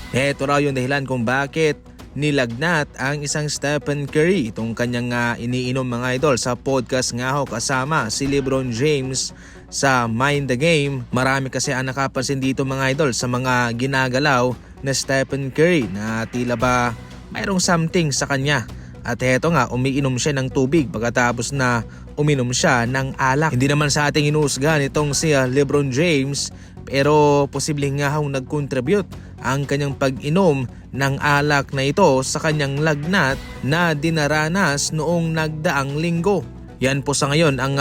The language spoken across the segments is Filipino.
Ito raw yung dahilan kung bakit nilagnat ang isang Stephen Curry, itong kanyang iniinom mga idol. Sa podcast nga ho kasama si LeBron James sa Mind the Game. Marami kasi ang nakapansin dito mga idol sa mga ginagalaw na Stephen Curry na tila ba mayroong something sa kanya. At heto nga, umiinom siya ng tubig pagkatapos na uminom siya ng alak. Hindi naman sa ating inuusgan itong si LeBron James, pero posibleng nga hong nag-contribute ang kanyang pag-inom ng alak na ito sa kanyang lagnat na dinaranas noong nagdaang linggo. Yan po sa ngayon ang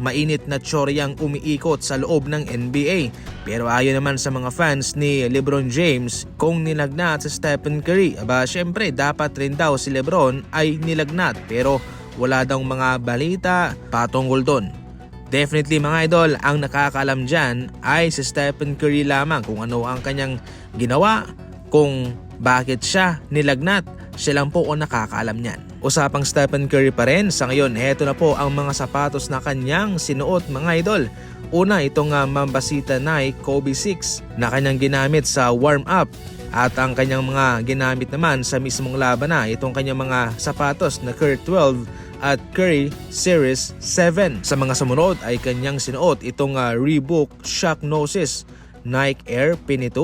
mainit na tsoryang umiikot sa loob ng NBA. Pero ayon naman sa mga fans ni LeBron James, kung nilagnat sa Stephen Curry, syempre dapat rin daw si LeBron ay nilagnat, pero wala daw mga balita patungkol doon. Definitely mga idol, ang nakakaalam dyan ay si Stephen Curry lamang kung ano ang kanyang ginawa, kung bakit siya nilagnat. Siya lang po ang nakakaalam niyan. Usapang Stephen Curry pa rin, sa ngayon heto na po ang mga sapatos na kanyang sinuot mga idol. Una, itong Mambasita Nike Kobe 6 na kanyang ginamit sa warm-up. At ang kanyang mga ginamit naman sa mismong laban na itong kanyang mga sapatos na Curry 12 at Curry Series 7. Sa mga sumunod ay kanyang sinuot itong Reebok Shock Gnosis, Nike Air Pin 2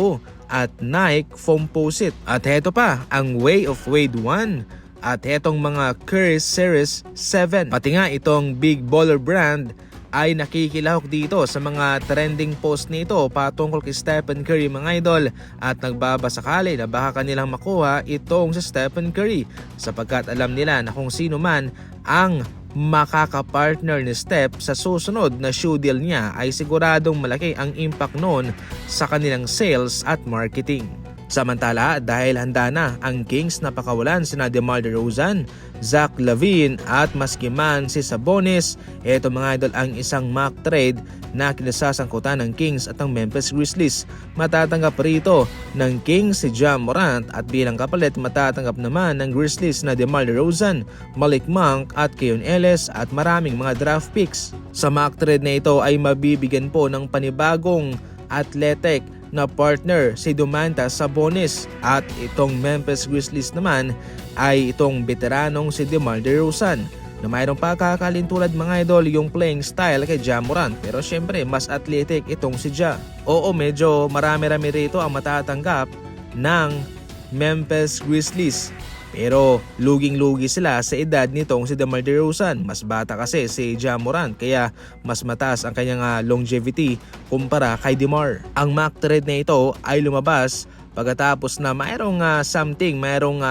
at Nike Foamposite. At heto pa ang Way of Wade 1 at hetong mga Curry Series 7. Pati nga itong Big Baller brand ay nakikilahok dito sa mga trending post nito patungkol kay Stephen Curry mga idol, at nagbabasakali na baka kanilang makuha itong sa Stephen Curry sapagkat alam nila na kung sino man ang makakapartner ni Steph sa susunod na shoe deal niya ay siguradong malaki ang impact noon sa kanilang sales at marketing. Samantala, dahil handa na ang Kings na pakawalan sina DeMar DeRozan, Zach LaVine at maski man si Sabonis, ito mga idol ang isang mock trade na kinasasangkutan ng Kings at ng Memphis Grizzlies. Matatanggap rito ng Kings si Ja Morant at bilang kapalit matatanggap naman ng Grizzlies na DeMar DeRozan, Malik Monk at Keon Ellis at maraming mga draft picks. Sa mock trade na ito ay mabibigyan po ng panibagong athletic na partner si Domantas Sabonis, at itong Memphis Grizzlies naman ay itong veteranong si DeMar DeRozan na mayroong pagkakalintulad mga idol yung playing style kay Ja Morant, pero syempre mas athletic itong si Ja. Oo, medyo marami-rami rito ang matatanggap ng Memphis Grizzlies, pero luging-lugi sila sa edad nitong si DeMar DeRozan. Mas bata kasi si Ja Morant kaya mas mataas ang kanyang longevity kumpara kay DeMar. Ang mock trade na ito ay lumabas pagkatapos na mayroong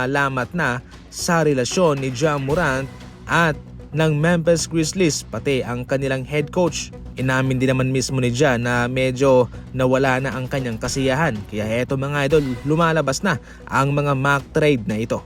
lamat na sa relasyon ni Ja Morant at ng Memphis Grizzlies, pati ang kanilang head coach. Inamin din naman mismo ni Ja na medyo nawala na ang kanyang kasiyahan. Kaya eto mga idol, lumalabas na ang mga mock trade na ito.